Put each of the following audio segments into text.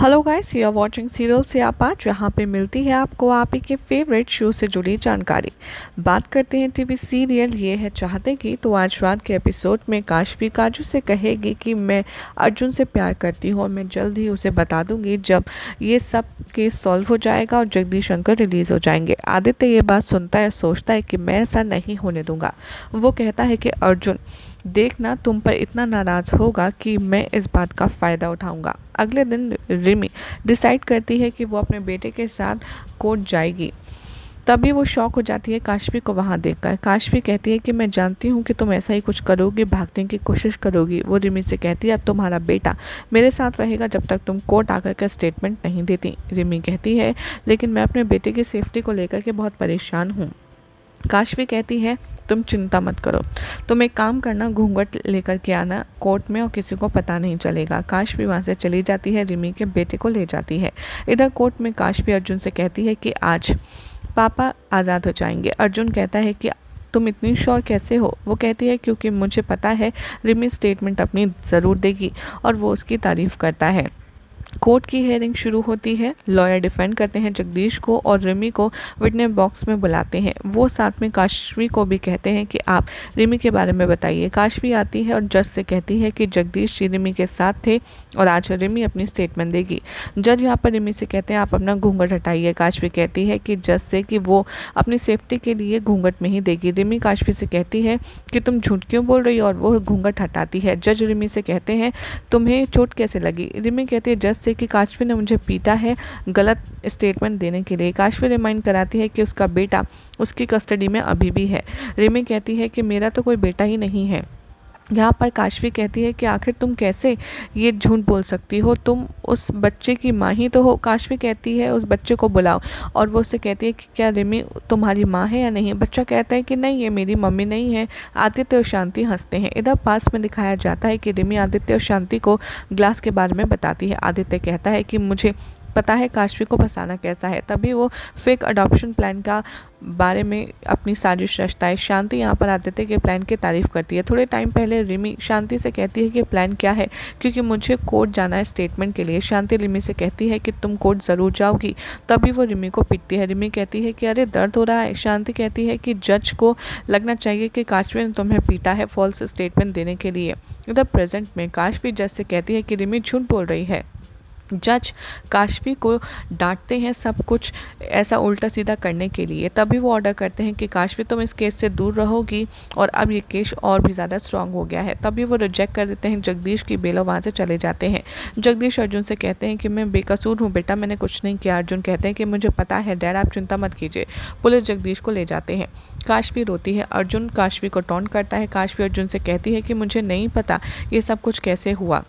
Hello guys, you are watching serial Syapa, जहाँ पे मिलती है आपको आप ही के फेवरेट शो से जुड़ी जानकारी। बात करते हैं टीवी सीरियल ये है चाहते की। तो आज रात के एपिसोड में काशवी काजू से कहेगी कि मैं अर्जुन से प्यार करती हूँ और मैं जल्द ही उसे बता दूंगी जब ये सब केस सॉल्व हो जाएगा और जगदीश शंकर रिलीज हो जाएंगे। आदित्य ये बात सुनता है, सोचता है कि मैं ऐसा नहीं होने दूंगा। वो कहता है कि अर्जुन देखना, तुम पर इतना नाराज़ होगा कि मैं इस बात का फ़ायदा उठाऊंगा। अगले दिन रिमी डिसाइड करती है कि वो अपने बेटे के साथ कोर्ट जाएगी। तभी वो शॉक हो जाती है काशवी को वहाँ देखकर। काशवी कहती है कि मैं जानती हूँ कि तुम ऐसा ही कुछ करोगी, भागने की कोशिश करोगी। वो रिमी से कहती है अब तुम्हारा बेटा मेरे साथ रहेगा जब तक तुम कोर्ट आकर का स्टेटमेंट नहीं देती। रिमी कहती है लेकिन मैं अपने बेटे की सेफ्टी को लेकर के बहुत परेशान हूँ। काशवी कहती है तुम चिंता मत करो, तुम एक काम करना, घूंघट लेकर के आना कोर्ट में और किसी को पता नहीं चलेगा। काशवी वहाँ से चली जाती है, रिमी के बेटे को ले जाती है। इधर कोर्ट में काशवी अर्जुन से कहती है कि आज पापा आज़ाद हो जाएंगे। अर्जुन कहता है कि तुम इतनी श्योर कैसे हो? वो कहती है क्योंकि मुझे पता है रिमी स्टेटमेंट अपनी ज़रूर देगी, और वो उसकी तारीफ़ करता है। कोर्ट की हियरिंग शुरू होती है। लॉयर डिफेंड करते हैं जगदीश को और रिमी को विटनेस बॉक्स में बुलाते हैं। वो साथ में काशवी को भी कहते हैं कि आप रिमी के बारे में बताइए। काशवी आती है और जज से कहती है कि जगदीश जी रिमी के साथ थे और आज रिमी अपनी स्टेटमेंट देगी। जज यहाँ पर रिमी से कहते हैं आप अपना घूंघट हटाइए। काशवी कहती है कि जज से कि वो अपनी सेफ्टी के लिए घूंघट में ही देगी। रिमी काशवी से कहती है कि तुम झूठ क्यों बोल रही हो, और वो घूंघट हटाती है। जज रिमी से कहते हैं तुम्हें चोट कैसे लगी? रिमी कहती है जज से कि काशवी ने मुझे पीटा है गलत स्टेटमेंट देने के लिए। काशवी रिमाइंड कराती है कि उसका बेटा उसकी कस्टडी में अभी भी है। रिमी कहती है कि मेरा तो कोई बेटा ही नहीं है। यहाँ पर काशवी कहती है कि आखिर तुम कैसे ये झूठ बोल सकती हो, तुम उस बच्चे की माँ ही तो हो। काशवी कहती है उस बच्चे को बुलाओ, और वो उससे कहती है कि क्या रिमी तुम्हारी माँ है या नहीं? बच्चा कहता है कि नहीं, ये मेरी मम्मी नहीं है। आदित्य और शांति हंसते हैं। इधर पास में दिखाया जाता है कि रिमी आदित्य और शांति को ग्लास के बारे में बताती है। आदित्य कहता है कि मुझे पता है काशवी को फंसाना कैसा है। तभी वो फेक अडॉप्शन प्लान का बारे में अपनी साजिश रचता है। शांति यहाँ पर आदित्य के प्लान की तारीफ करती है। थोड़े टाइम पहले रिमी शांति से कहती है कि प्लान क्या है, क्योंकि मुझे कोर्ट जाना है स्टेटमेंट के लिए। शांति रिमी से कहती है कि तुम कोर्ट ज़रूर जाओगी। तभी वो रिमी को पीटती है। रिमी कहती है कि अरे दर्द हो रहा है। शांति कहती है कि जज को लगना चाहिए कि काशवी ने तुम्हें पीटा है फॉल्स स्टेटमेंट देने के लिए। इधर प्रेजेंट में काशवी जज से कहती है कि रिमी झूठ बोल रही है। जज काशवी को डांटते हैं सब कुछ ऐसा उल्टा सीधा करने के लिए। तभी वो ऑर्डर करते हैं कि काशवी तुम इस केस से दूर रहोगी, और अब ये केस और भी ज़्यादा स्ट्रांग हो गया है। तभी वो रिजेक्ट कर देते हैं जगदीश की बेल और वहाँ से चले जाते हैं। जगदीश अर्जुन से कहते हैं कि मैं बेकसूर हूँ बेटा, मैंने कुछ नहीं किया। अर्जुन कहते हैं कि मुझे पता है डैड, आप चिंता मत कीजिए। पुलिस जगदीश को ले जाते हैं। काशवी रोती है। अर्जुन काशवी को टॉन्ट करता है। काशवी अर्जुन से कहती है कि मुझे नहीं पता ये सब कुछ कैसे हुआ।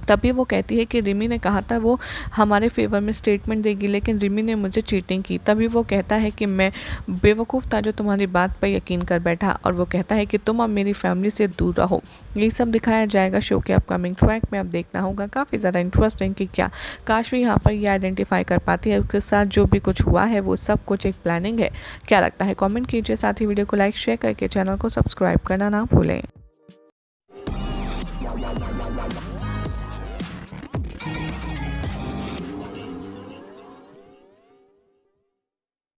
तभी वो कहती है कि रिमी ने कहा था वो हमारे फेवर में स्टेटमेंट देगी, लेकिन रिमी ने मुझे चीटिंग की। तभी वो कहता है कि मैं बेवकूफ़ था जो तुम्हारी बात पर यकीन कर बैठा, और वो कहता है कि तुम अब मेरी फैमिली से दूर रहो। ये सब दिखाया जाएगा शो के अपकमिंग ट्रैक में। अब देखना होगा, काफ़ी ज़्यादा इंटरेस्टिंग कि क्या काशवी यहाँ पर ये आइडेंटिफाई कर पाती है उसके साथ जो भी कुछ हुआ है वो सब कुछ एक प्लानिंग है। क्या लगता है कॉमेंट कीजिए, साथ ही वीडियो को लाइक शेयर करके चैनल को सब्सक्राइब करना ना भूलें।